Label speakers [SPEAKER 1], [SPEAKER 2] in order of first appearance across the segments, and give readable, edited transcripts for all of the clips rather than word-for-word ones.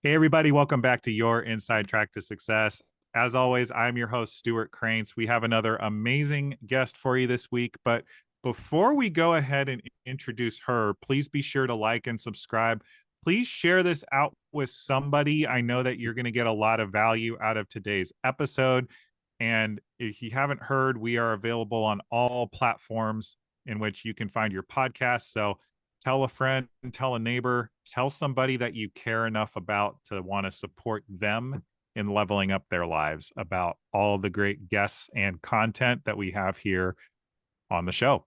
[SPEAKER 1] Hey, everybody, welcome back to Your Inside Track to Success. As always, I'm your host, Stuart Cranes. We have another amazing guest for you this week. But before we go ahead and introduce her, please be sure to like and subscribe. Please share this out with somebody. I know that you're going to get a lot of value out of today's episode. And if you haven't heard, we are available on all platforms in which you can find your podcast. So tell a friend, tell a neighbor, tell somebody that you care enough about to want to support them in leveling up their lives about all the great guests and content that we have here on the show.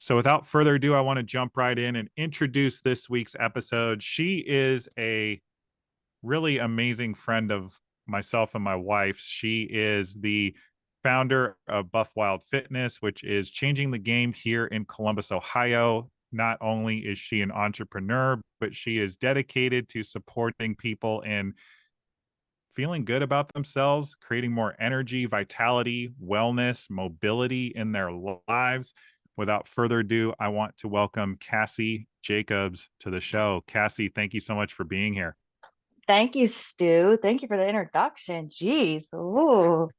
[SPEAKER 1] So without further ado, I want to jump right in and introduce this week's episode. She is a really amazing friend of myself and my wife's. She is the founder of Buff Wild Fitness, which is changing the game here in Columbus, Ohio. Not only is she an entrepreneur, but she is dedicated to supporting people in feeling good about themselves, creating more energy, vitality, wellness, mobility in their lives. Without further ado, I want to welcome Cassie Jacobs to the show. Cassie, thank you so much for being here.
[SPEAKER 2] Thank you, Stu. Thank you for the introduction. Jeez. Ooh,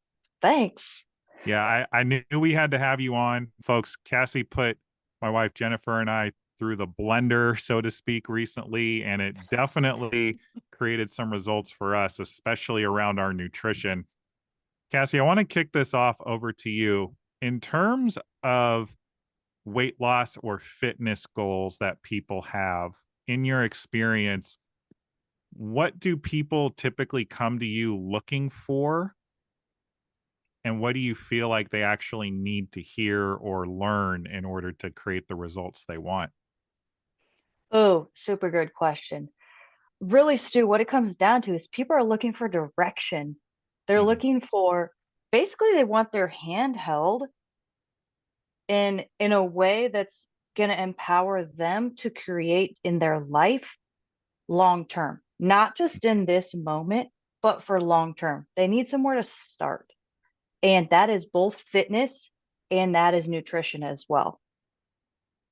[SPEAKER 2] thanks.
[SPEAKER 1] Yeah, I knew we had to have you on, folks. Cassie put my wife Jennifer and I through the blender, so to speak, recently, and it definitely created some results for us, especially around our nutrition. Cassie, I want to kick this off over to you. In terms of weight loss or fitness goals that people have, in your experience, what do people typically come to you looking for? And what do you feel like they actually need to hear or learn in order to create the results they want?
[SPEAKER 2] Oh, super good question. Really, Stu, what it comes down to is people are looking for direction. They're
[SPEAKER 1] Mhm.
[SPEAKER 2] looking for basically they want their hand held in a way that's going to empower them to create in their life long term, not just in this moment, but for long term. They need somewhere to start. And that is both fitness and that is nutrition as well.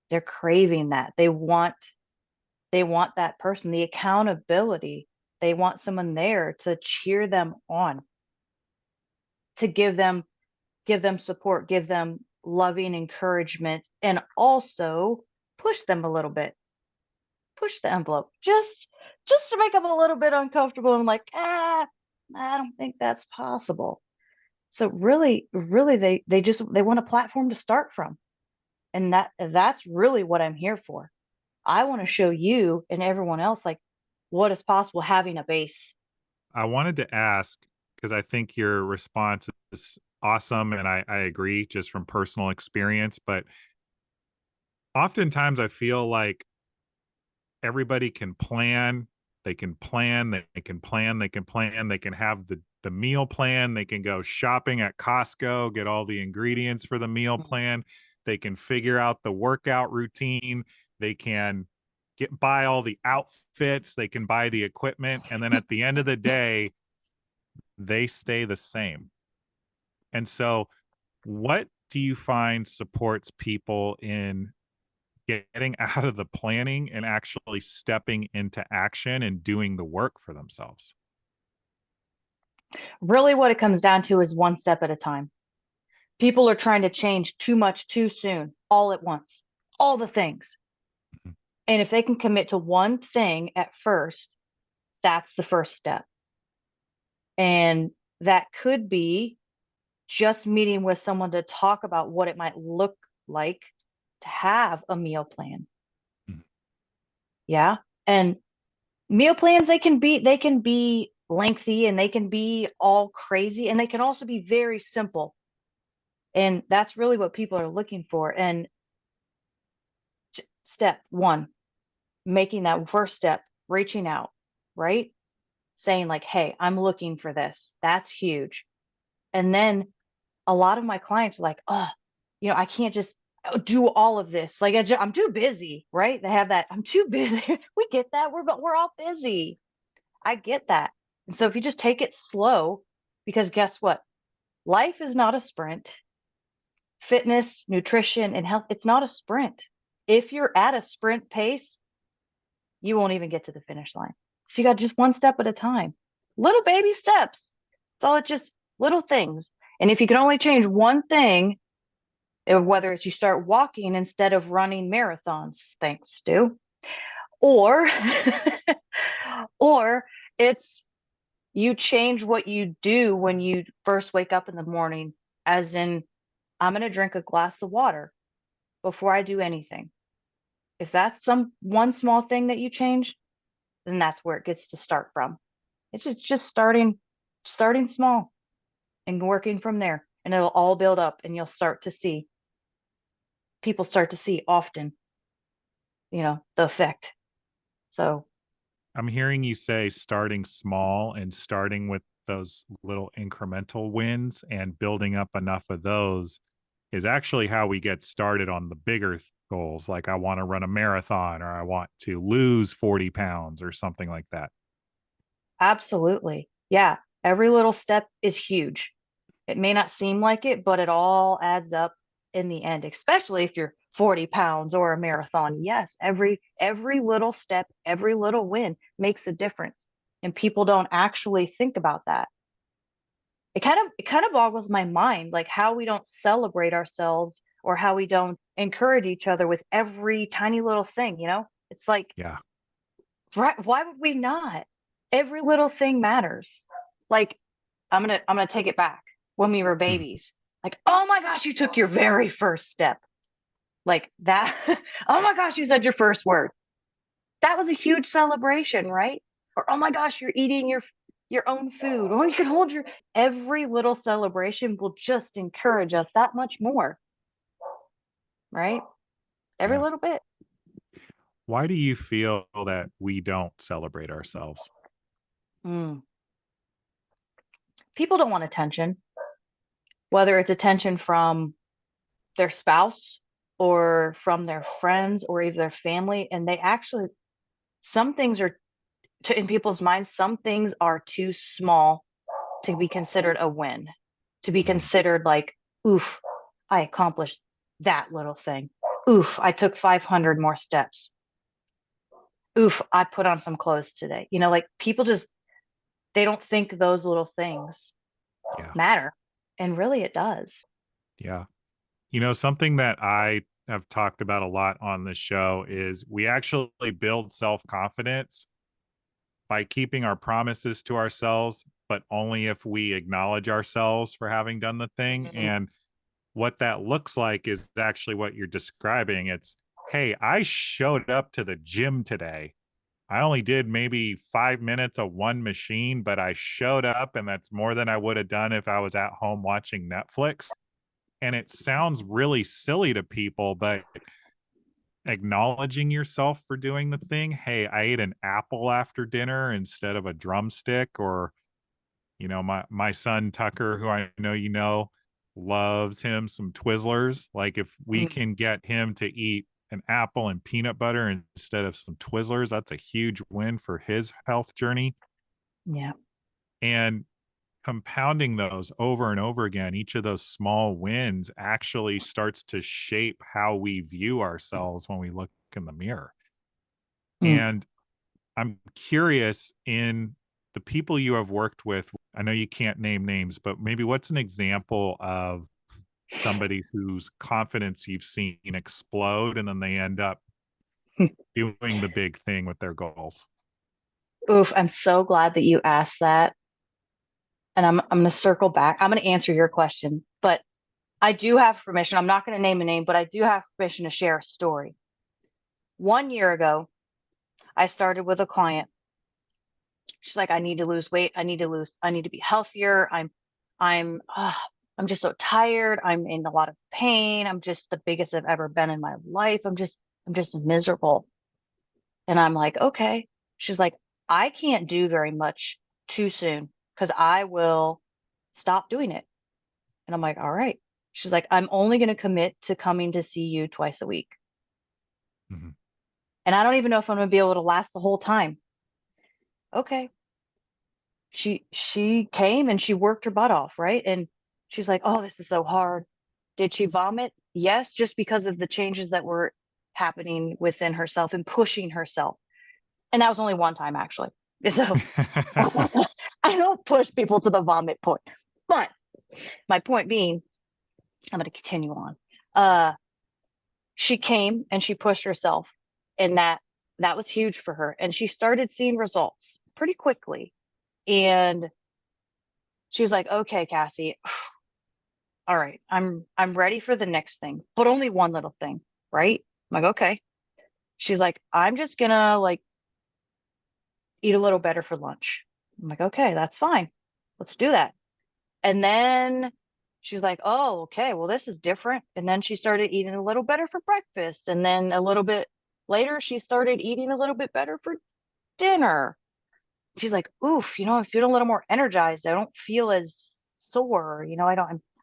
[SPEAKER 2] They're craving that. They want that person, the accountability. They want someone there to cheer them on, to give them support, give them loving encouragement, and also push them a little bit, push the envelope, just to make them a little bit uncomfortable and like, I don't think that's possible. So really they want a platform to start from. And that's really what I'm here for. I want to show you and everyone else like what is possible having a base.
[SPEAKER 1] I wanted to ask because I think your response is awesome and I agree just from personal experience. But oftentimes I feel like everybody can plan. They can plan, they can plan, they can plan, they can have the meal plan, they can go shopping at Costco, get all the ingredients for the meal
[SPEAKER 2] Mhm.
[SPEAKER 1] plan, they can figure out the workout routine, they can get buy all the outfits, they can buy the equipment, and then at the end of the day, they stay the same. And so, what do you find supports people in getting out of the planning and actually stepping into action and doing the work for themselves?
[SPEAKER 2] Really what it comes down to is one step at a time. People are trying to change too much too soon, all at once, all the things.
[SPEAKER 1] Mhm.
[SPEAKER 2] And if they can commit to one thing at first, that's the first step. And that could be just meeting with someone to talk about what it might look like to have a meal plan.
[SPEAKER 1] Mhm.
[SPEAKER 2] Yeah. And meal plans they can be lengthy and they can be all crazy and they can also be very simple. And that's really what people are looking for. And step 1, making that first step, reaching out, right? Saying like, "Hey, I'm looking for this." That's huge. And then a lot of my clients are like, "Oh, I can't just do all of this. Like I'm too busy," right? They have that, "I'm too busy." We get that. We're all busy. I get that. And so if you just take it slow, because guess what? Life is not a sprint. Fitness, nutrition, and health, it's not a sprint. If you're at a sprint pace, you won't even get to the finish line. So you got just one step at a time. Little baby steps. It's all just little things. And if you can only change one thing, whether it's you start walking instead of running marathons, thanks, Stu, or or it's you change what you do when you first wake up in the morning, as in, I'm going to drink a glass of water before I do anything. If that's some one small thing that you change, then that's where it gets to start from. It's just starting small and working from there, and it'll all build up, and you'll start to see people start to see often, the effect. So
[SPEAKER 1] I'm hearing you say starting small and starting with those little incremental wins and building up enough of those is actually how we get started on the bigger goals. Like, I want to run a marathon, or I want to lose 40 pounds or something like that.
[SPEAKER 2] absolutely. Yeah. Every little step is huge. It may not seem like it, but it all adds up in the end, especially if you're 40 pounds or a marathon. Yes, every little step, every little win makes a difference. And people don't actually think about that. It kind of boggles my mind, like how we don't celebrate ourselves or how we don't encourage each other with every tiny little thing. It's like,
[SPEAKER 1] Yeah.
[SPEAKER 2] why would we not? Every little thing matters. Like, I'm gonna take it back. When we were
[SPEAKER 1] Mhm.
[SPEAKER 2] babies, like, oh my gosh, you took your very first step. Like that. Oh my gosh, you said your first word. That was a huge celebration, right? Or oh my gosh, you're eating your own food. Oh, you can hold your every little celebration will just encourage us that much more, right? Every
[SPEAKER 1] Yeah.
[SPEAKER 2] little bit.
[SPEAKER 1] Why do you feel that we don't celebrate ourselves?
[SPEAKER 2] Mm. People don't want attention, whether it's attention from their spouse or from their friends or even their family. And they actually, some things are, in people's minds, some things are too small to be considered a win, to be
[SPEAKER 1] Mhm.
[SPEAKER 2] considered like, oof, I accomplished that little thing. Oof, I took 500 more steps. Oof, I put on some clothes today. Like people just, they don't think those little things
[SPEAKER 1] Yeah.
[SPEAKER 2] matter. And really it does.
[SPEAKER 1] Yeah. Something that I have talked about a lot on the show is we actually build self confidence by keeping our promises to ourselves, but only if we acknowledge ourselves for having done the thing.
[SPEAKER 2] Mhm.
[SPEAKER 1] And what that looks like is actually what you're describing. It's, hey, I showed up to the gym today. I only did maybe 5 minutes of one machine, but I showed up, and that's more than I would have done if I was at home watching Netflix. And it sounds really silly to people, but acknowledging yourself for doing the thing. Hey, I ate an apple after dinner instead of a drumstick. Or, my son Tucker, who I know loves him some Twizzlers. Like, if we
[SPEAKER 2] Mm.
[SPEAKER 1] can get him to eat an apple and peanut butter instead of some Twizzlers, that's a huge win for his health journey.
[SPEAKER 2] Yeah.
[SPEAKER 1] And compounding those over and over again, each of those small wins actually starts to shape how we view ourselves when we look in the mirror.
[SPEAKER 2] Mm.
[SPEAKER 1] And I'm curious, in the people you have worked with, I know you can't name names, but maybe what's an example of somebody whose confidence you've seen explode and then they end up doing the big thing with their goals?
[SPEAKER 2] Oof, I'm so glad that you asked that. And I'm going to circle back. I'm going to answer your question, but I do have permission. I'm not going to name a name, but I do have permission to share a story. 1 year ago, I started with a client. She's like, I need to lose weight. I need to be healthier. I'm just so tired. I'm in a lot of pain. I'm just the biggest I've ever been in my life. I'm just miserable. And I'm like, okay. She's like, I can't do very much too soon because I will stop doing it. And I'm like, all right. She's like, I'm only going to commit to coming to see you twice a week.
[SPEAKER 1] Mhm.
[SPEAKER 2] And I don't even know if I'm going to be able to last the whole time. Okay. She came and she worked her butt off, right? And she's like, "Oh, this is so hard." Did she vomit? Yes, just because of the changes that were happening within herself and pushing herself. And that was only one time actually. So I don't push people to the vomit point. But my point being, I'm going to continue on. Uh, she came and she pushed herself, and that was huge for her. And she started seeing results pretty quickly. And she was like, "Okay, Cassie, all right, I'm ready for the next thing, but only one little thing, right?" I'm like, "Okay." She's like, "I'm just gonna like eat a little better for lunch." I'm like, "Okay, that's fine. Let's do that." And then she's like, "Oh, okay, well, this is different." And then she started eating a little better for breakfast. And then a little bit later, she started eating a little bit better for dinner. She's like, "Oof, I'm feeling a little more energized. I don't feel as sore.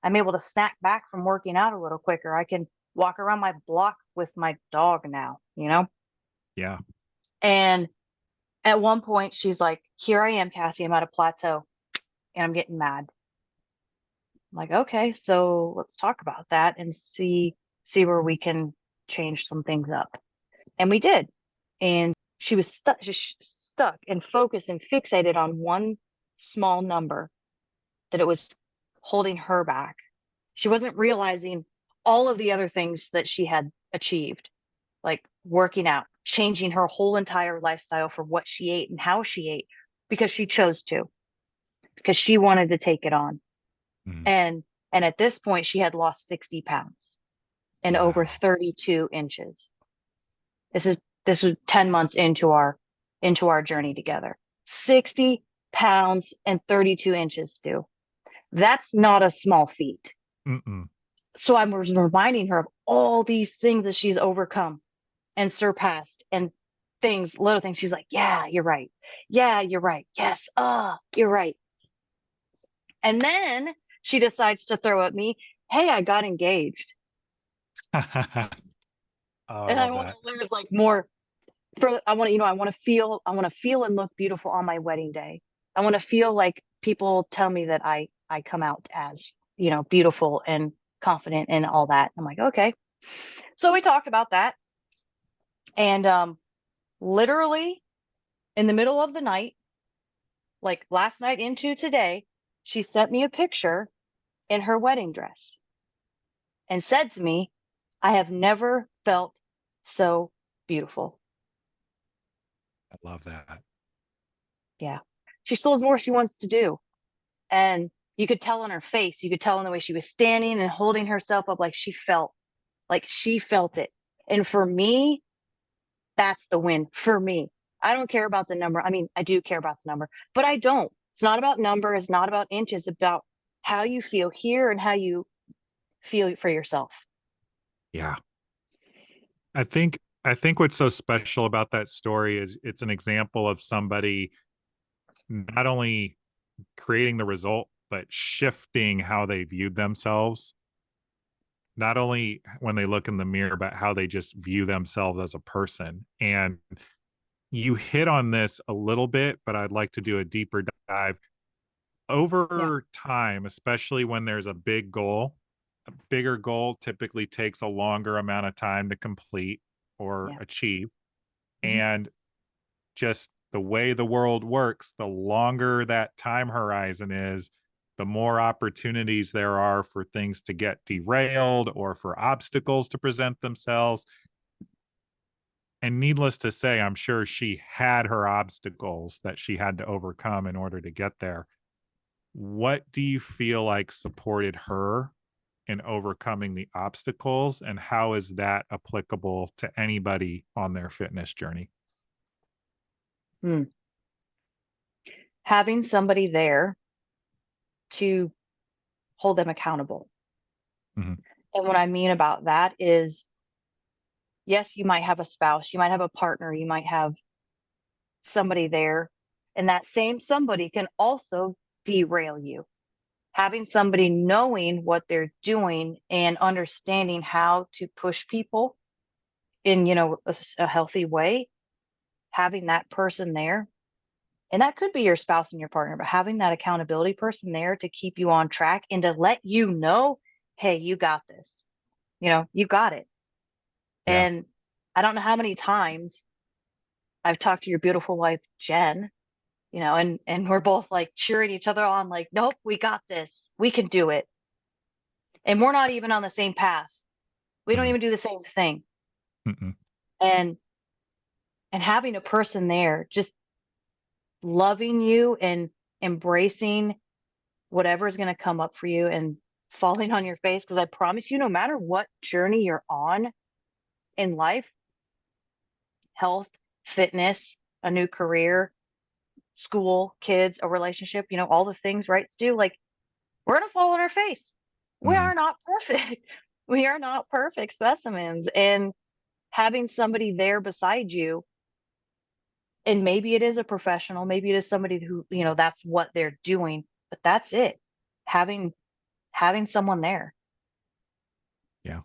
[SPEAKER 2] I'm able to snack back from working out a little quicker. I can walk around my block with my dog now."
[SPEAKER 1] Yeah.
[SPEAKER 2] And at one point, she's like, "Here I am, Cassie. I'm at a plateau and I'm getting mad." I'm like, "Okay, so let's talk about that and see where we can change some things up." And we did. And she was stuck and focused and fixated on one small number, that it was holding her back. She wasn't realizing all of the other things that she had achieved, like working out, changing her whole entire lifestyle for what she ate and how she ate, because she chose to, because she wanted to take it on.
[SPEAKER 1] Mm.
[SPEAKER 2] And at this point, she had lost 60 pounds and over
[SPEAKER 1] Wow.
[SPEAKER 2] 32 inches. This was 10 months into our journey together. 60 pounds and 32 inches, Stu. That's not a small feat.
[SPEAKER 1] Mm-mm.
[SPEAKER 2] So I was reminding her of all these things that she's overcome and surpassed, and little things. She's like, "Yeah, you're right. Yeah, you're right. Yes. You're right." And then she decides to throw at me, "Hey, I got engaged."
[SPEAKER 1] Oh, I
[SPEAKER 2] And I
[SPEAKER 1] love
[SPEAKER 2] want
[SPEAKER 1] that.
[SPEAKER 2] to lose like more I want to feel and look beautiful on my wedding day. I want to feel like people tell me that I come out as, beautiful and confident and all that. I'm like, "Okay." So we talked about that, and literally in the middle of the night, like last night into today, she sent me a picture in her wedding dress and said to me, "I have never felt so beautiful."
[SPEAKER 1] I love that.
[SPEAKER 2] Yeah. She still has more she wants to do. And you could tell on her face, you could tell in the way she was standing and holding herself up, like she felt it. And for me, that's the win for me. I don't care about the number. I mean, I do care about the number, but I don't. It's not about number. It's not about inches. It's about how you feel here and how you feel for yourself.
[SPEAKER 1] Yeah. I think what's so special about that story is it's an example of somebody not only creating the result, but shifting how they viewed themselves, not only when they look in the mirror, but how they just view themselves as a person. And you hit on this a little bit, but I'd like to do a deeper dive.
[SPEAKER 2] Yeah.
[SPEAKER 1] Over time, especially when there's a big goal, a bigger goal typically takes a longer amount of time to complete or
[SPEAKER 2] Yeah.
[SPEAKER 1] achieve.
[SPEAKER 2] Hmm.
[SPEAKER 1] And just the way the world works, the longer that time horizon is, the more opportunities there are for things to get derailed or for obstacles to present themselves. And needless to say, I'm sure she had her obstacles that she had to overcome in order to get there. What do you feel like supported her in overcoming the obstacles, and how is that applicable to anybody on their fitness journey?
[SPEAKER 2] Hmm. Having somebody there to hold them accountable.
[SPEAKER 1] Mhm.
[SPEAKER 2] And what I mean about that is, yes, you might have a spouse, you might have a partner, you might have somebody there, and that same somebody can also derail you. Having somebody knowing what they're doing and understanding how to push people in, a healthy way, having that person there, and that could be your spouse and your partner, but having that accountability person there to keep you on track and to let you know, "Hey, you got this. You got it."
[SPEAKER 1] Yeah.
[SPEAKER 2] And I don't know how many times I've talked to your beautiful wife, Jen, and we're both like cheering each other on, like, nope, we got this. We can do it. And we're not even on the same path. We don't
[SPEAKER 1] Mhm.
[SPEAKER 2] even do the same thing.
[SPEAKER 1] Mm-mm.
[SPEAKER 2] And having a person there just loving you and embracing whatever is going to come up for you and falling on your face. Because I promise you, no matter what journey you're on in life, health, fitness, a new career, school, kids, a relationship, all the things, right, Stu? Like, we're going to fall on our face. We
[SPEAKER 1] Mhm.
[SPEAKER 2] are not perfect. We are not perfect specimens. And having somebody there beside you, and maybe it is a professional, maybe it is somebody who, that's what they're doing, but that's it. Having someone there.
[SPEAKER 1] Yeah.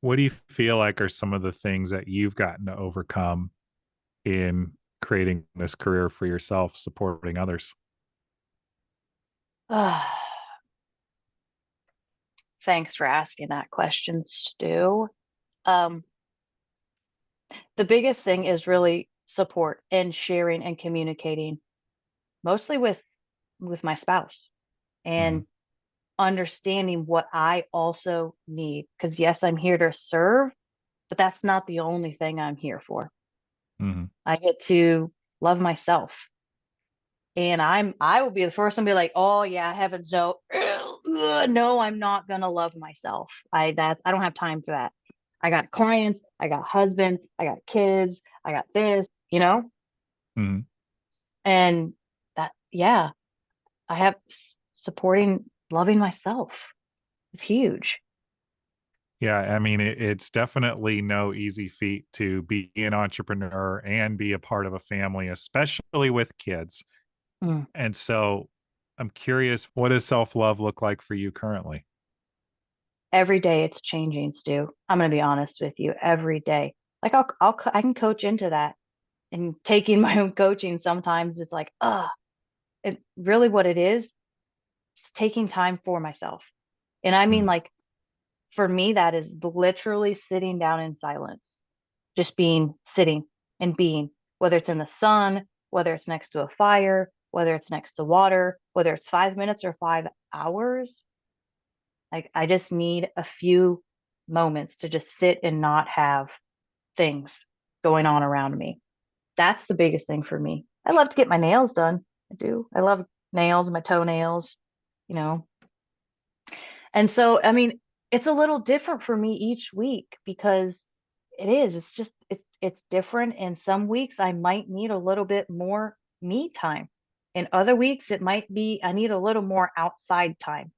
[SPEAKER 1] What do you feel like are some of the things that you've gotten to overcome in creating this career for yourself, supporting others?
[SPEAKER 2] Thanks for asking that question, Stu. Um, the biggest thing is really support and sharing and communicating, mostly with my spouse,
[SPEAKER 1] Mhm.
[SPEAKER 2] and understanding what I also need. Because yes, I'm here to serve, but that's not the only thing I'm here for.
[SPEAKER 1] Mhm.
[SPEAKER 2] I get to love myself. And I will be the first one to be like, oh yeah, heavens no. No, I'm not gonna love myself. I don't have time for that. I got clients, I got husband, I got kids, I got this.
[SPEAKER 1] Mhm.
[SPEAKER 2] And that, yeah, I have supporting loving myself. It's huge.
[SPEAKER 1] Yeah, I mean, it's definitely no easy feat to be an entrepreneur and be a part of a family, especially with kids.
[SPEAKER 2] Mm.
[SPEAKER 1] And so I'm curious, what does self-love look like for you currently?
[SPEAKER 2] Every day it's changing, Stu. I'm gonna be honest with you. Every day. Like I can coach into that. And taking my own coaching sometimes it's like, it really what it is taking time for myself. And I mean,
[SPEAKER 1] Mm.
[SPEAKER 2] like, for me, that is literally sitting down in silence, just sitting and being, whether it's in the sun, whether it's next to a fire, whether it's next to water, whether it's 5 minutes or 5 hours. Like, I just need a few moments to just sit and not have things going on around me. That's the biggest thing for me. I love to get my nails done. I do. I love nails, my toenails, you know. And so, I mean, it's a little different for me each week because it's just it's different. And some weeks I might need a little bit more me time. In other weeks it might be I need a little more outside time.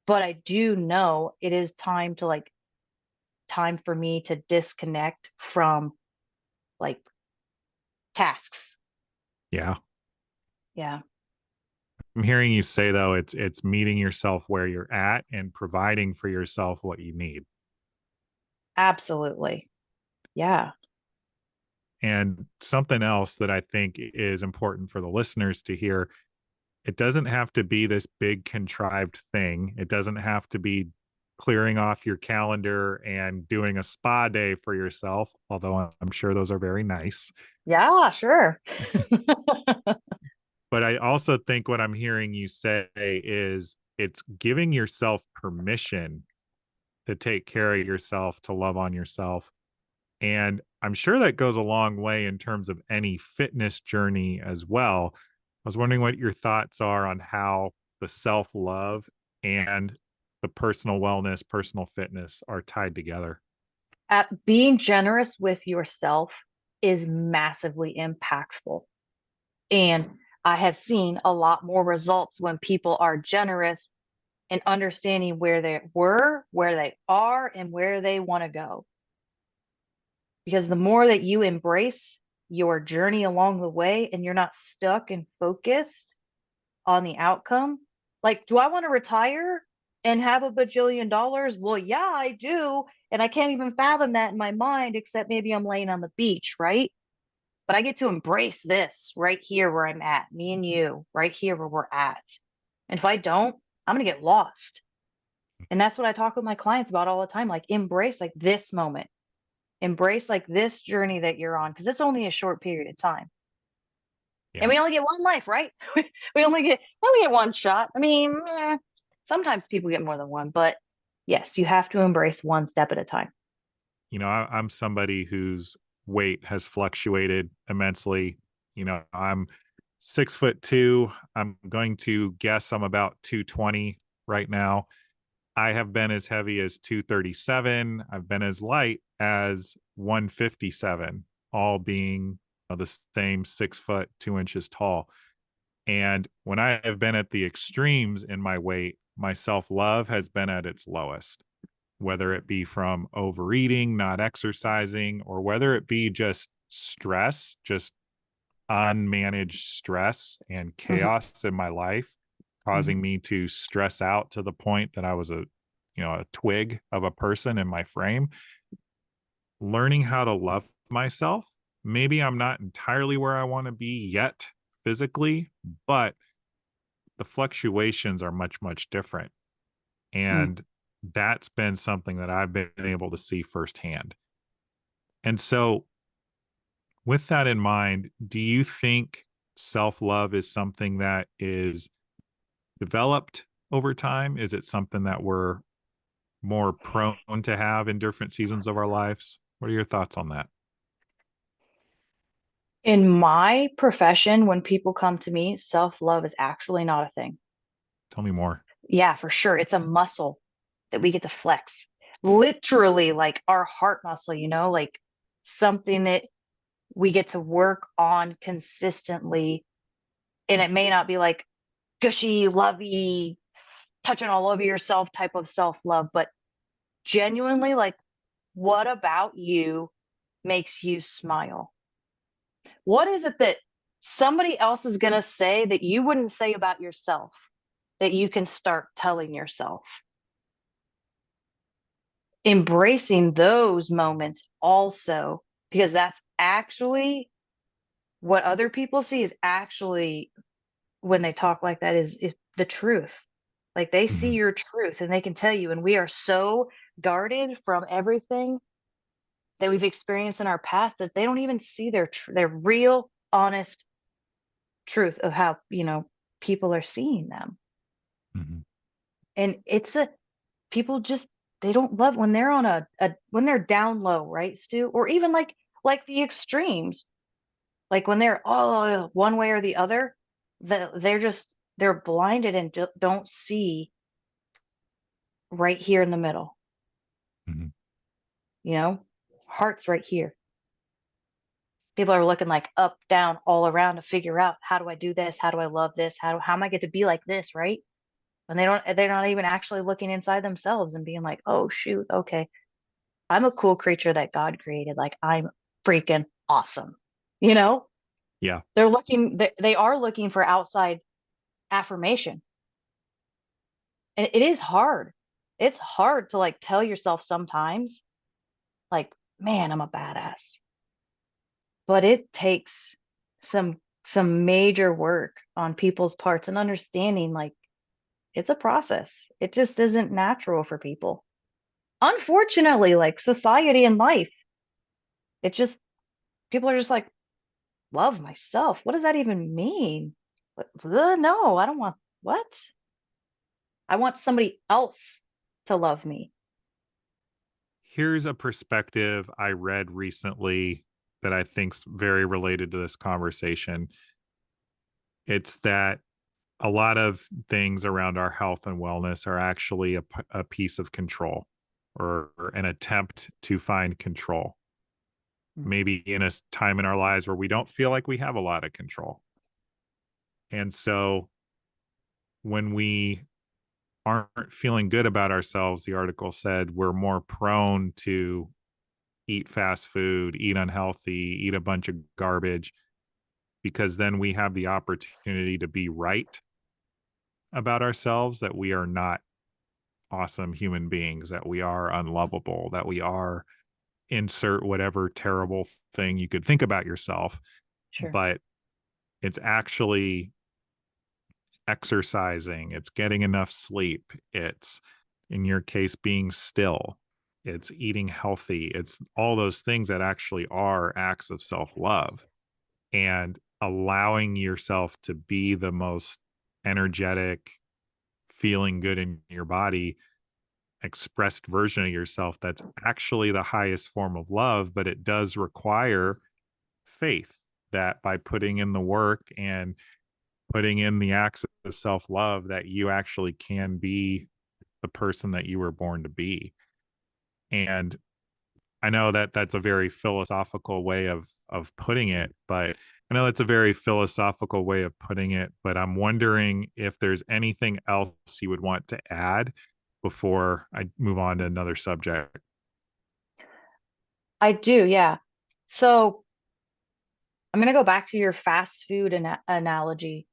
[SPEAKER 2] But I do know it is time for me to disconnect from like tasks.
[SPEAKER 1] Yeah.
[SPEAKER 2] Yeah,
[SPEAKER 1] I'm hearing you say though, it's meeting yourself where you're at and providing for yourself what you need.
[SPEAKER 2] absolutely. Yeah.
[SPEAKER 1] And something else that I think is important for the listeners to hear, it doesn't have to be this big contrived thing. It doesn't have to be clearing off your calendar and doing a spa day for yourself, although I'm sure those are very nice.
[SPEAKER 2] Yeah, sure.
[SPEAKER 1] But I also think what I'm hearing you say is it's giving yourself permission to take care of yourself, to love on yourself. And I'm sure that goes a long way in terms of any fitness journey as well. I was wondering what your thoughts are on how the self love and the personal wellness, personal fitness are tied together.
[SPEAKER 2] At being generous with yourself is massively impactful. And I have seen a lot more results when people are generous and understanding where they were, where they are, and where they want to go. Because the more that you embrace your journey along the way and you're not stuck and focused on the outcome, like, do I want to retire and have a bajillion dollars? Well, yeah, I do. And I can't even fathom that in my mind, except maybe I'm laying on the beach, right? But I get to embrace this right here where I'm at, me and you, right here where we're at. And if I don't, I'm going to get lost. And that's what I talk with my clients about all the time. Like, embrace like this moment, embrace like this journey that you're on, because it's only a short period of time. And
[SPEAKER 1] Yeah.
[SPEAKER 2] we only get one life, right? We only get one shot. I mean, sometimes people get more than one, but yes, you have to embrace one step at a time.
[SPEAKER 1] I'm somebody whose weight has fluctuated immensely. I'm 6'2". I'm going to guess I'm about 220 right now. I have been as heavy as 237. I've been as light as 157, all being the same 6 foot 2 inches tall. And when I have been at the extremes in my weight, my self love has been at its lowest, whether it be from overeating, not exercising, or whether it be just stress, just unmanaged stress and
[SPEAKER 2] Mhm,
[SPEAKER 1] chaos in my life,
[SPEAKER 2] mhm,
[SPEAKER 1] causing me to stress out to the point that I was a twig of a person in my frame. Learning how to love myself. Maybe I'm not entirely where I want to be yet physically, but the fluctuations are much, much different.
[SPEAKER 2] mm.
[SPEAKER 1] And that's been something that I've been able to see firsthand. And so, with that in mind, do you think self love is something that is developed over time? Is it something that we're more prone to have in different seasons of our lives? What are your thoughts on that?
[SPEAKER 2] In my profession, when people come to me, self-love is actually not a thing.
[SPEAKER 1] Tell me more.
[SPEAKER 2] Yeah, for sure. It's a muscle that we get to flex. Literally, like our heart muscle, like something that we get to work on consistently. And it may not be like gushy, lovey, touching all over yourself type of self-love, but genuinely, like, what about you makes you smile? What is it that somebody else is going to say that you wouldn't say about yourself that you can start telling yourself? Embracing those moments also, because that's actually what other people see is actually when they talk like that is the truth. Like they see
[SPEAKER 1] Mhm,
[SPEAKER 2] your truth and they can tell you. And we are so guarded from everything that we've experienced in our past that they don't even see their real, honest truth of how people are seeing them.
[SPEAKER 1] mhm.
[SPEAKER 2] And it's a people just they don't love when they're on a when they're down low, right, Stu? Or even like the extremes, like when they're all one way or the other, they're blinded and don't see right here in the middle,
[SPEAKER 1] Mhm.
[SPEAKER 2] you know? Heart's right here. People are looking like up, down, all around to figure out how do I do this? How do I love this? How am I get to be like this, right? And they're not even actually looking inside themselves and being like, "Oh shoot, okay. I'm a cool creature that God created. Like I'm freaking awesome." You know?
[SPEAKER 1] Yeah.
[SPEAKER 2] They are looking for outside affirmation. And it is hard. It's hard to like tell yourself sometimes like, "Man, I'm a badass." But it takes some major work on people's parts and understanding like it's a process. It just isn't natural for people. Unfortunately, like society and life, it just people are just like, love myself. What does that even mean? No, I don't want what? I want somebody else to love me.
[SPEAKER 1] Here's a perspective I read recently that I think's very related to this conversation. It's that a lot of things around our health and wellness are actually a piece of control or an attempt to find control.
[SPEAKER 2] Mm.
[SPEAKER 1] Maybe in a time in our lives where we don't feel like we have a lot of control. And so when we aren't feeling good about ourselves, the article said we're more prone to eat fast food, eat unhealthy, eat a bunch of garbage, because then we have the opportunity to be right about ourselves, that we are not awesome human beings, that we are unlovable, that we are insert whatever terrible thing you could think about yourself.
[SPEAKER 2] Sure.
[SPEAKER 1] But it's actually exercising, it's getting enough sleep, it's in your case being still, it's eating healthy, it's all those things that actually are acts of self love. And allowing yourself to be the most energetic, feeling good in your body, expressed version of yourself that's actually the highest form of love, but it does require faith that by putting in the work and putting in the acts of self-love that you actually can be the person that you were born to be. And I know that that's a very philosophical way of putting it, but I know that's a very philosophical way of putting it, but I'm wondering if there's anything else you would want to add before I move on to another subject.
[SPEAKER 2] I do, yeah. So I'm going to go back to your fast food analogy,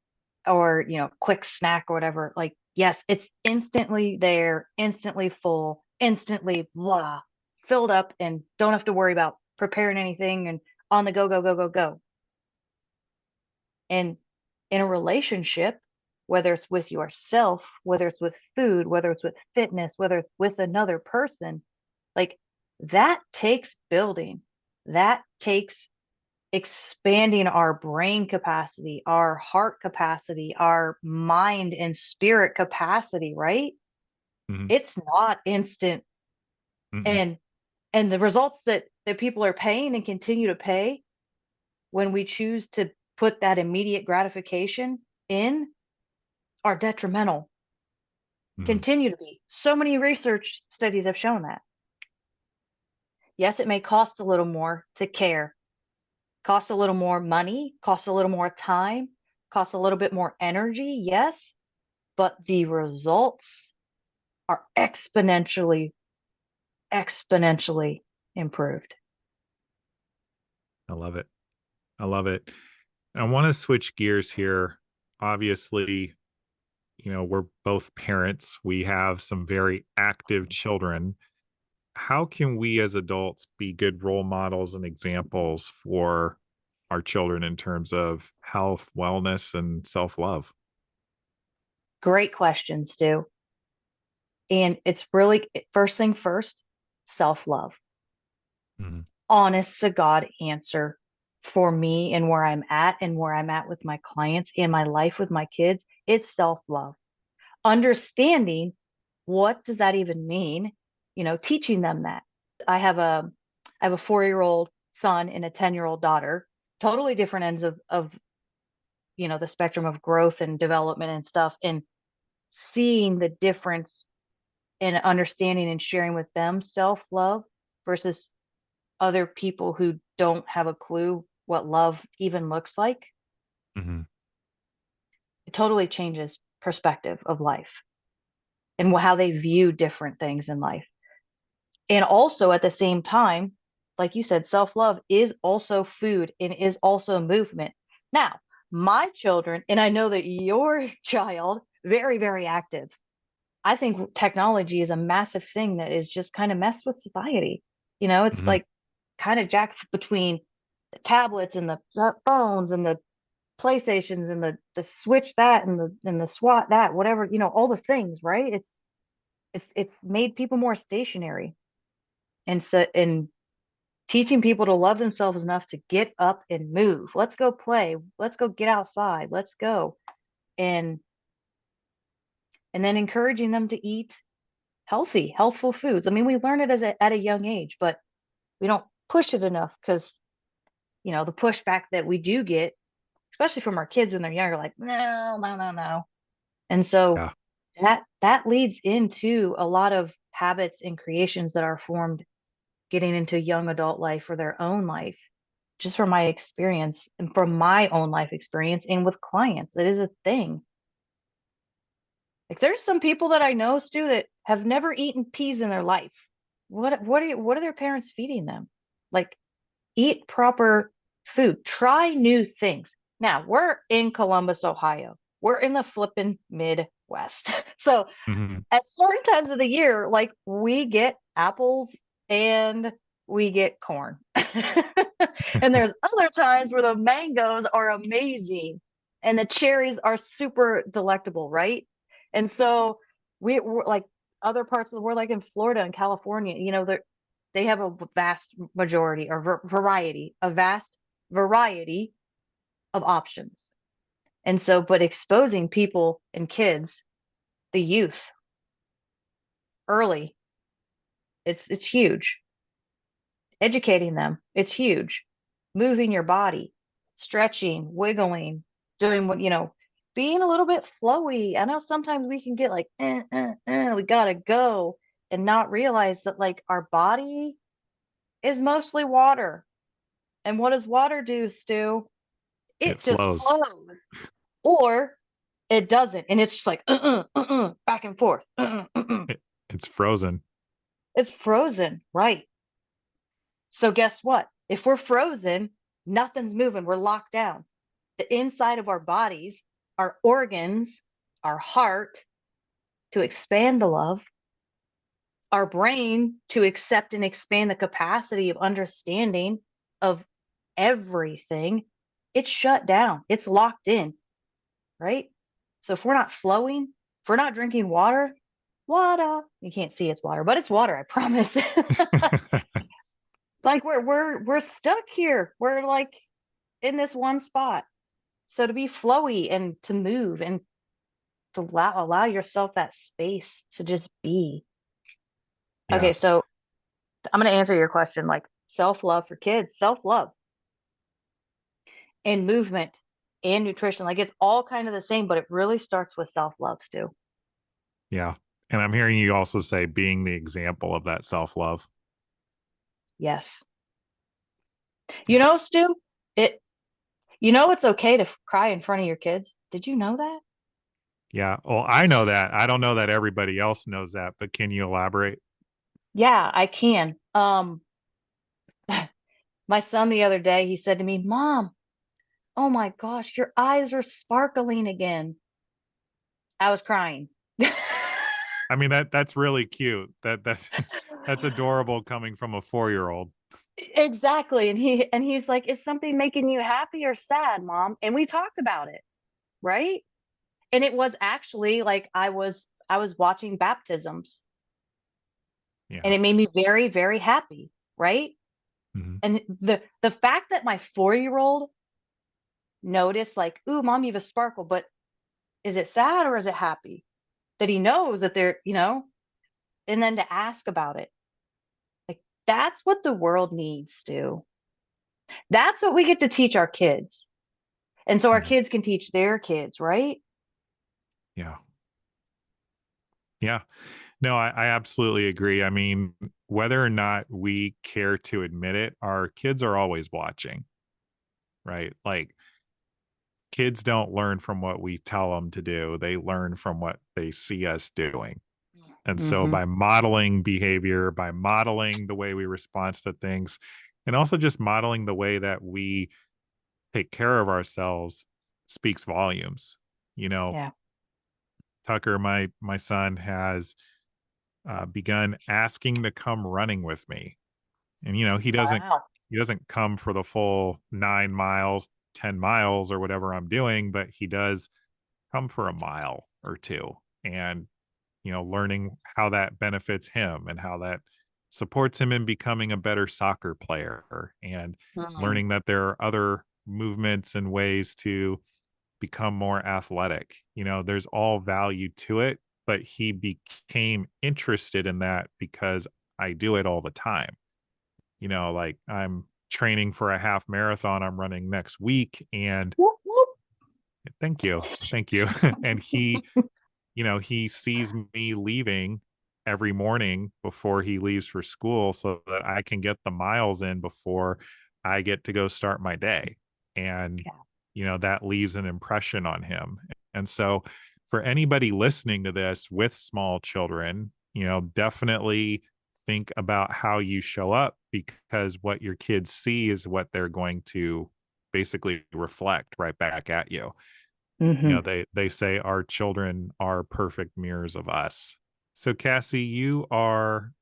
[SPEAKER 2] or, quick snack or whatever. Like, yes, it's instantly there, instantly full, instantly blah, filled up, and don't have to worry about preparing anything and on the go, go, go, go, go. And in a relationship, whether it's with yourself, whether it's with food, whether it's with fitness, whether it's with another person, like, that takes building. That takes expanding our brain capacity, our heart capacity, our mind and spirit capacity, right?
[SPEAKER 1] Mhm,
[SPEAKER 2] It's not instant.
[SPEAKER 1] mm-mm,
[SPEAKER 2] And the results that people are paying and continue to pay when we choose to put that immediate gratification in are detrimental.
[SPEAKER 1] mhm,
[SPEAKER 2] Continue to be. So many research studies have shown that. Yes, it may cost a little more to care, cost a little more money, cost a little more time, cost a little bit more energy, yes, but the results are exponentially improved.
[SPEAKER 1] I love it. I love it. I wanna switch gears here. Obviously, we're both parents. We have some very active children. How can we as adults be good role models and examples for our children in terms of health, wellness, and self-love?
[SPEAKER 2] Great question, Stu. And it's really, first thing first, self love.
[SPEAKER 1] Mhm,
[SPEAKER 2] Honest to God answer for me and where I'm at with my clients and my life with my kids. It's self love. Understanding, what does that even mean? Teaching them that. I have a I have a 4-year-old son and a 10-year-old daughter, totally different ends of the spectrum of growth and development and stuff, and seeing the difference in understanding and sharing with them self-love versus other people who don't have a clue what love even looks like.
[SPEAKER 1] mhm,
[SPEAKER 2] It totally changes perspective of life and how they view different things in life. And also at the same time, like you said, self love is also food and is also movement. Now, my children, and I know that your child, very, very active. I think technology is a massive thing that is just kind of messed with society. It's
[SPEAKER 1] mhm,
[SPEAKER 2] like kind of jacked between the tablets and the phones and the PlayStations and the Switch that and the SWAT that, whatever, all the things, right? It's made people more stationary. And teaching people to love themselves enough to get up and move. Let's go play. Let's go get outside. Let's go. And and then encouraging them to eat healthy, healthful foods. I mean, we learn it at a young age, but we don't push it enough because, the pushback that we do get, especially from our kids when they're younger, like, no, no, no, no. And so
[SPEAKER 1] yeah,
[SPEAKER 2] that leads into a lot of habits and creations that are formed getting into young adult life or their own life, just from my experience and from my own life experience and with clients. It is a thing. Like, there's some people that I know, Stu, that have never eaten peas in their life. What are their parents feeding them? Like, eat proper food. Try new things. Now, we're in Columbus, Ohio. We're in the flippin' Midwest. So
[SPEAKER 1] mhm,
[SPEAKER 2] at certain times of the year, like, we get apples and we get corn. And there's other times where the mangoes are amazing and the cherries are super delectable, right? And so we're like other parts of the world, like in Florida and California, they have a vast majority or variety, a vast variety of options. And so, but exposing people and kids, the youth, early, it's huge. Educating them, it's huge. Moving your body, stretching, wiggling, doing what, being a little bit flowy. I know sometimes we can get like, we gotta go and not realize that like our body is mostly water. And what does water do, Stu?
[SPEAKER 1] It
[SPEAKER 2] It just
[SPEAKER 1] flows.
[SPEAKER 2] flows. Or it doesn't. And it's just like, back and forth.
[SPEAKER 1] It's frozen.
[SPEAKER 2] It's frozen, right? So guess what? If we're frozen, nothing's moving. We're locked down. The inside of our bodies, our organs, our heart to expand the love, our brain to accept and expand the capacity of understanding of everything, it's shut down. It's locked in, right? So if we're not flowing, if we're not drinking water, water, you can't see it's water, but it's water, I promise. Like we're stuck here. We're like in this one spot. So to be flowy and to move and to allow yourself that space to just be.
[SPEAKER 1] Yeah.
[SPEAKER 2] Okay, so I'm going to answer your question like self-love for kids, self-love and movement and nutrition. Like it's all kind of the same, but it really starts with self-love, Stu.
[SPEAKER 1] Yeah. And I'm hearing you also say being the example of that self love.
[SPEAKER 2] Yes. You
[SPEAKER 1] Yeah.
[SPEAKER 2] know, Stu, it it's okay to cry in front of your kids. Did you know that?
[SPEAKER 1] Yeah. Well, I know that. I don't know that everybody else knows that, but can you elaborate?
[SPEAKER 2] Yeah, I can. My son the other day, he said to me, "Mom, oh my gosh, your eyes are sparkling again." I was crying.
[SPEAKER 1] I mean that's really cute. That's that's adorable coming from a 4-year-old.
[SPEAKER 2] Exactly. And he's like, "Is something making you happy or sad, Mom?" And we talked about it, right? And it was actually like I was watching baptisms and
[SPEAKER 1] Yeah.
[SPEAKER 2] it made me very, very happy, right?
[SPEAKER 1] Hmm.
[SPEAKER 2] And the fact that my 4-year-old noticed like, "Ooh, Mom, you have a sparkle," but is it sad or is it happy? That he knows that and then to ask about it. Like that's what the world needs, Stu. That's what we get to teach our kids. And so our
[SPEAKER 1] Hmm.
[SPEAKER 2] kids can teach their kids, right?
[SPEAKER 1] Yeah. Yeah. No, I absolutely agree. I mean, whether or not we care to admit it, our kids are always watching, right? Like kids don't learn from what we tell them to do. They learn from what they see us doing. And so
[SPEAKER 2] Mm-hmm.
[SPEAKER 1] by modeling behavior, by modeling the way we respond to things, and also just modeling the way that we take care of ourselves speaks volumes. You know,
[SPEAKER 2] Yeah.
[SPEAKER 1] Tucker, my son has begun asking to come running with me. And
[SPEAKER 2] Wow.
[SPEAKER 1] he doesn't come for the full 9 miles, 10 miles or whatever I'm doing, but he does come for a mile or two. And learning how that benefits him and how that supports him in becoming a better soccer player and
[SPEAKER 2] Mm.
[SPEAKER 1] learning that there are other movements and ways to become more athletic. There's all value to it, but he became interested in that because I do it all the time. Like I'm training for a half marathon I'm running next week and
[SPEAKER 2] Whoop, whoop.
[SPEAKER 1] thank you. Thank you. And he sees me leaving every morning before he leaves for school so that I can get the miles in before I get to go start my day. And,
[SPEAKER 2] Yeah.
[SPEAKER 1] that leaves an impression on him. And so, for anybody listening to this with small children, definitely think about how you show up because what your kids see is what they're going to basically reflect right back at you.
[SPEAKER 2] Mm-hmm.
[SPEAKER 1] They say our children are perfect mirrors of us. So Cassie, you are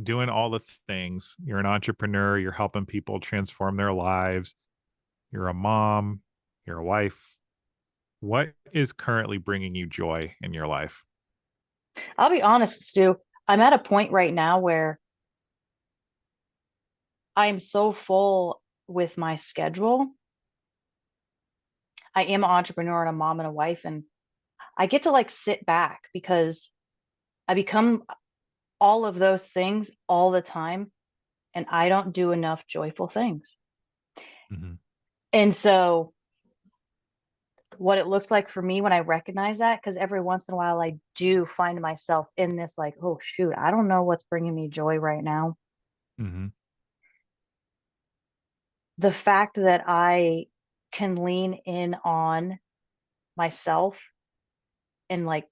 [SPEAKER 1] doing all the things. You're an entrepreneur, you're helping people transform their lives. You're a mom, you're a wife. What is currently bringing you joy in your life?
[SPEAKER 2] I'll be honest, Stu. I'm at a point right now where I'm so full with my schedule I am an entrepreneur and a mom and a wife, and I get to like sit back because I become all of those things all the time, and I don't do enough joyful things.
[SPEAKER 1] Hmm.
[SPEAKER 2] And so, what it looks like for me when I recognize that, because every once in a while I do find myself in this, like, oh, shoot, I don't know what's bringing me joy right now.
[SPEAKER 1] Hmm.
[SPEAKER 2] The fact that I can lean in on myself and like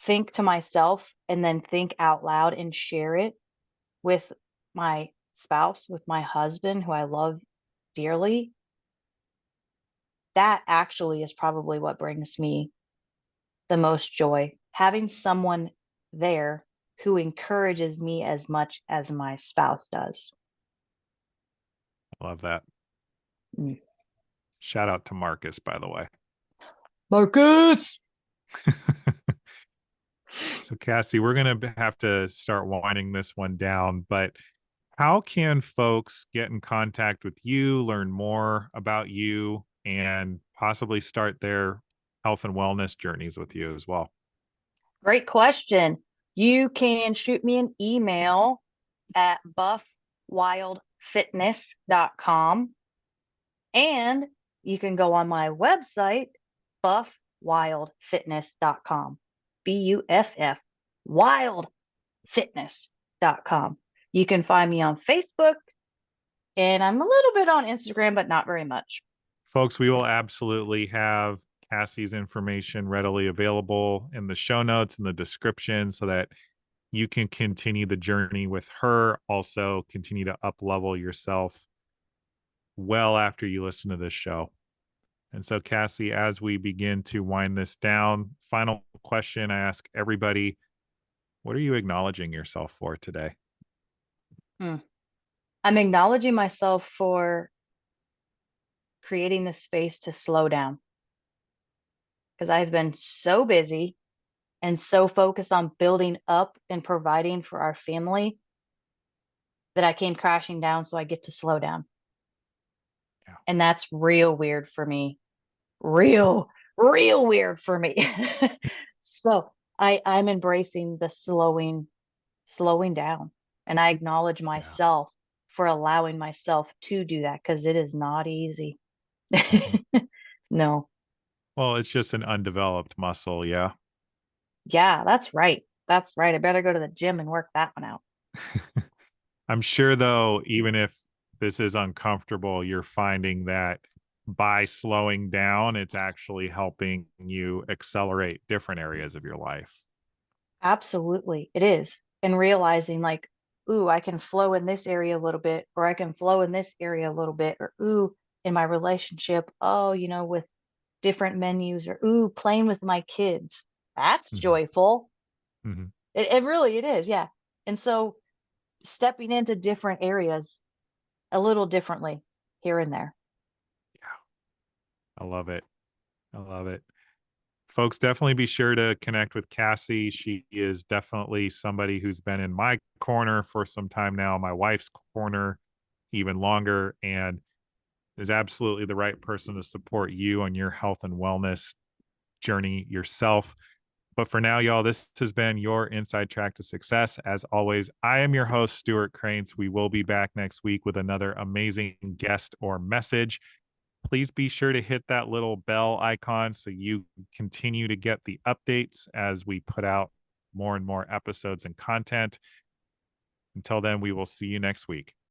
[SPEAKER 2] think to myself and then think out loud and share it with my spouse, with my husband, who I love dearly, that actually is probably what brings me the most joy. Having someone there who encourages me as much as my spouse does.
[SPEAKER 1] Love that.
[SPEAKER 2] Mm.
[SPEAKER 1] Shout out to Marcus, by the way.
[SPEAKER 2] Marcus!
[SPEAKER 1] So, Cassie, we're going to have to start winding this one down, but how can folks get in contact with you, learn more about you, and possibly start their health and wellness journeys with you as well?
[SPEAKER 2] Great question. You can shoot me an email at buffwildfitness.com. And you can go on my website, buffwildfitness.com. BUFF, wildfitness.com. You can find me on Facebook, and I'm a little bit on Instagram, but not very much.
[SPEAKER 1] Folks, we will absolutely have Cassie's information readily available in the show notes and the description so that you can continue the journey with her. Also, continue to up level yourself well after you listen to this show. And so, Cassie, as we begin to wind this down, final question I ask everybody: what are you acknowledging yourself for today?
[SPEAKER 2] Hmm. I'm acknowledging myself for creating the space to slow down because I've been so busy and so focused on building up and providing for our family that I came crashing down. So I get to slow down.
[SPEAKER 1] Yeah.
[SPEAKER 2] And that's real weird for me. Real, real weird for me. So I'm embracing the slowing down. And I acknowledge
[SPEAKER 1] Yeah.
[SPEAKER 2] myself for allowing myself to do that because it is not easy.
[SPEAKER 1] Mhm.
[SPEAKER 2] No.
[SPEAKER 1] Well, it's just an undeveloped muscle. Yeah.
[SPEAKER 2] Yeah, that's right. That's right. I better go to the gym and work that one out.
[SPEAKER 1] I'm sure, though, even if this is uncomfortable, you're finding that by slowing down, it's actually helping you accelerate different areas of your life.
[SPEAKER 2] Absolutely. It is. And realizing like, ooh, I can flow in this area a little bit, or I can flow in this area a little bit, or ooh, in my relationship, oh, with different menus, or ooh, playing with my kids. That's
[SPEAKER 1] Mhm.
[SPEAKER 2] joyful.
[SPEAKER 1] Mhm.
[SPEAKER 2] It really it is, yeah. And so stepping into different areas a little differently here and there.
[SPEAKER 1] Yeah. I love it. I love it. Folks, definitely be sure to connect with Cassie. She is definitely somebody who's been in my corner for some time now, my wife's corner even longer, and is absolutely the right person to support you on your health and wellness journey yourself. But for now, y'all, this has been your Inside Track to Success. As always, I am your host, Stuart Cranes. We will be back next week with another amazing guest or message. Please be sure to hit that little bell icon so you continue to get the updates as we put out more and more episodes and content. Until then, we will see you next week.